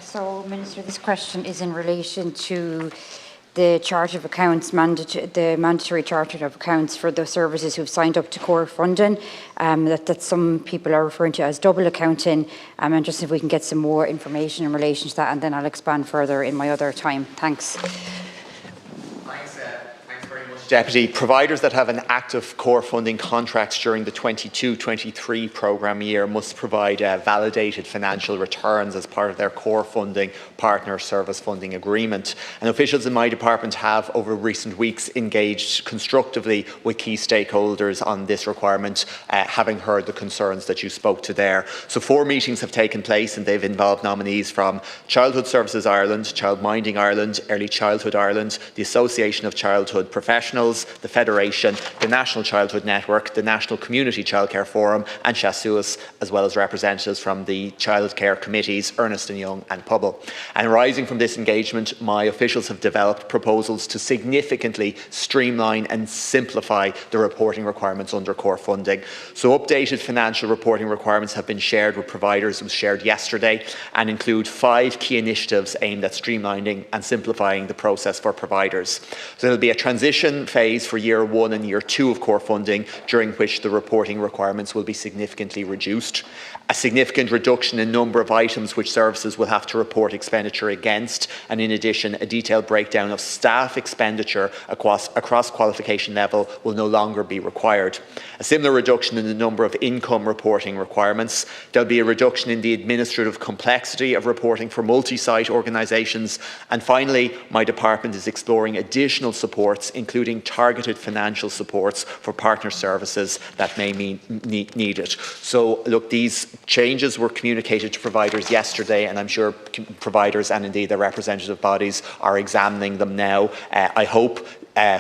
So, Minister, this question is in relation to the Charter of Accounts, the mandatory Charter of Accounts for the services who've signed up to core funding, that some people are referring to as double accounting, and just if we can get some more information in relation to that, and then I'll expand further in my other time. Thanks. Deputy, providers that have an active core funding contract during the 22-23 programme year must provide validated financial returns as part of their core funding partner service funding agreement. And officials in my department have, over recent weeks, engaged constructively with key stakeholders on this requirement, having heard the concerns that you spoke to there. So 4 meetings have taken place, and they've involved nominees from Childhood Services Ireland, Childminding Ireland, Early Childhood Ireland, the Association of Childhood Professionals, the Federation, the National Childhood Network, the National Community Childcare Forum and Chasuas, as well as representatives from the childcare committees Ernst & Young and Pubble. And arising from this engagement, my officials have developed proposals to significantly streamline and simplify the reporting requirements under core funding. So updated financial reporting requirements have been shared with providers. It was shared yesterday and include 5 key initiatives aimed at streamlining and simplifying the process for providers. So there will be a transition phase for year 1 and year 2 of core funding, during which the reporting requirements will be significantly reduced. A significant reduction in number of items which services will have to report expenditure against, and in addition, a detailed breakdown of staff expenditure across qualification level will no longer be required. A similar reduction in the number of income reporting requirements. There'll be a reduction in the administrative complexity of reporting for multi-site organisations. And finally, my department is exploring additional supports, including targeted financial supports for partner services that may need it. So look, these changes were communicated to providers yesterday, and I'm sure providers and indeed their representative bodies are examining them now. I hope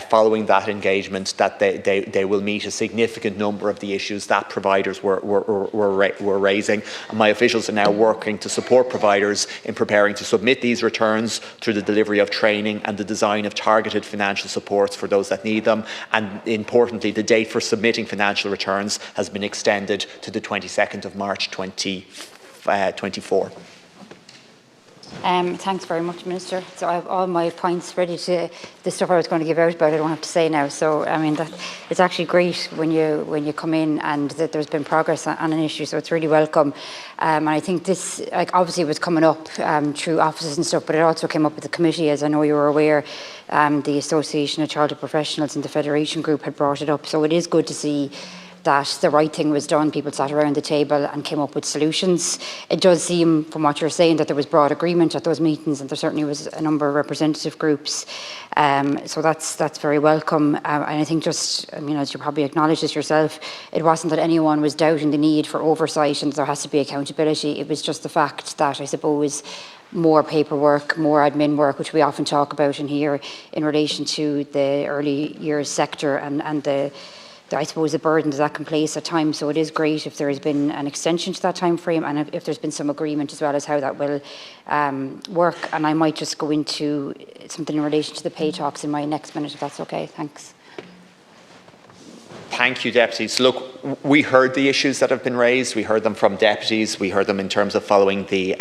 following that engagement that they will meet a significant number of the issues that providers were raising. And my officials are now working to support providers in preparing to submit these returns through the delivery of training and the design of targeted financial supports for those that need them. And importantly, the date for submitting financial returns has been extended to the 22nd of March 2024. Thanks very much, Minister. So I have all my points ready to the stuff I was going to give out, but I don't have to say now. So I mean, it's actually great when you come in and that there's been progress on an issue. So it's really welcome. And I think this, like, obviously was coming up through offices and stuff, but it also came up with the committee, as I know you were aware. The Association of Childhood Professionals and the Federation Group had brought it up. So it is good to see that the right thing was done. People sat around the table and came up with solutions. It does seem, from what you're saying, that there was broad agreement at those meetings, and there certainly was a number of representative groups. So that's very welcome. And I think just, I mean, as you probably acknowledged this yourself, it wasn't that anyone was doubting the need for oversight and there has to be accountability. It was just the fact that, I suppose, more paperwork, more admin work, which we often talk about in here in relation to the early years sector and I suppose the burdens that can place at times. So it is great if there has been an extension to that time frame, and if there's been some agreement as well as how that will work. And I might just go into something in relation to the pay talks in my next minute, if that's okay. Thanks. Thank you, deputies. Look, we heard the issues that have been raised. We heard them from deputies. We heard them in terms of following the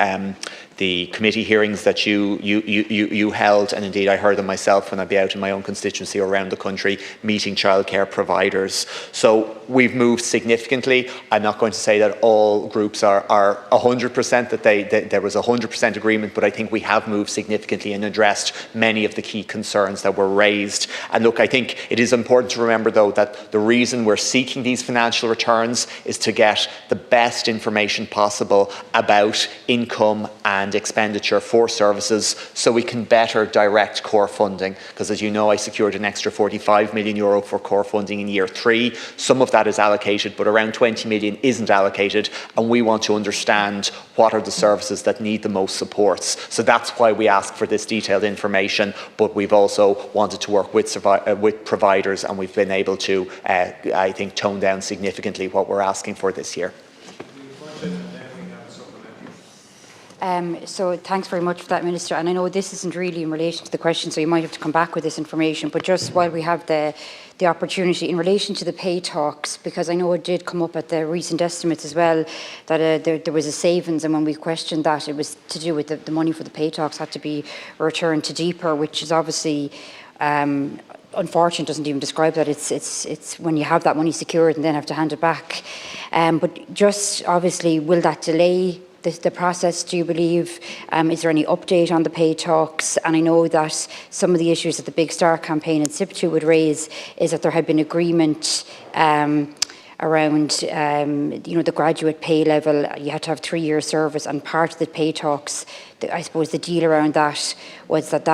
committee hearings that you held, and indeed I heard them myself when I'd be out in my own constituency or around the country meeting childcare providers. So we've moved significantly. I'm not going to say that all groups are 100%, that there was 100% agreement, but I think we have moved significantly and addressed many of the key concerns that were raised. And look, I think it is important to remember, though, that the reason we're seeking these financial returns is to get the best information possible about income and expenditure for services, so we can better direct core funding. Because, as you know, I secured an extra €45 million for core funding in year 3. Some of that is allocated, but around 20 million isn't allocated, and we want to understand what are the services that need the most supports. So that's why we ask for this detailed information, but we've also wanted to work with providers, and we've been able to, I think, tone down significantly what we're asking for this year. So thanks very much for that, Minister. And I know this isn't really in relation to the question, so you might have to come back with this information. But just while we have the the opportunity in relation to the pay talks, because I know it did come up at the recent estimates as well, that there was a savings, and when we questioned that, it was to do with the money for the pay talks had to be returned to DEPR, which is obviously unfortunate, doesn't even describe that. It's when you have that money secured and then have to hand it back. But just obviously, will that delay the process, do you believe? Is there any update on the pay talks? And I know that some of the issues that the Big Start campaign in SIP2 would raise is that there had been agreement around the graduate pay level. You had to have 3 years service, and part of the pay talks, I suppose the deal around that was that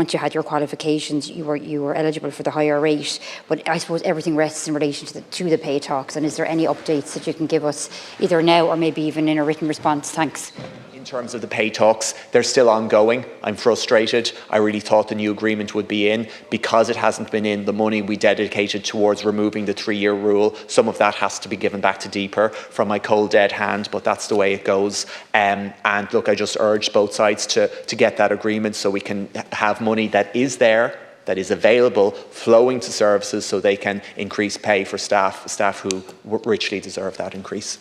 once you had your qualifications, you were eligible for the higher rate. But I suppose everything rests in relation to the pay talks. And is there any updates that you can give us, either now or maybe even in a written response? Thanks. In terms of the pay talks, they're still ongoing. I'm frustrated. I really thought the new agreement would be in. Because it hasn't been in, the money we dedicated towards removing the 3-year rule, some of that has to be given back to DEPR from my cold dead hand, but that's the way it goes. And look, I just urge both sides to get that agreement so we can have money that is there, that is available, flowing to services so they can increase pay for staff who richly deserve that increase.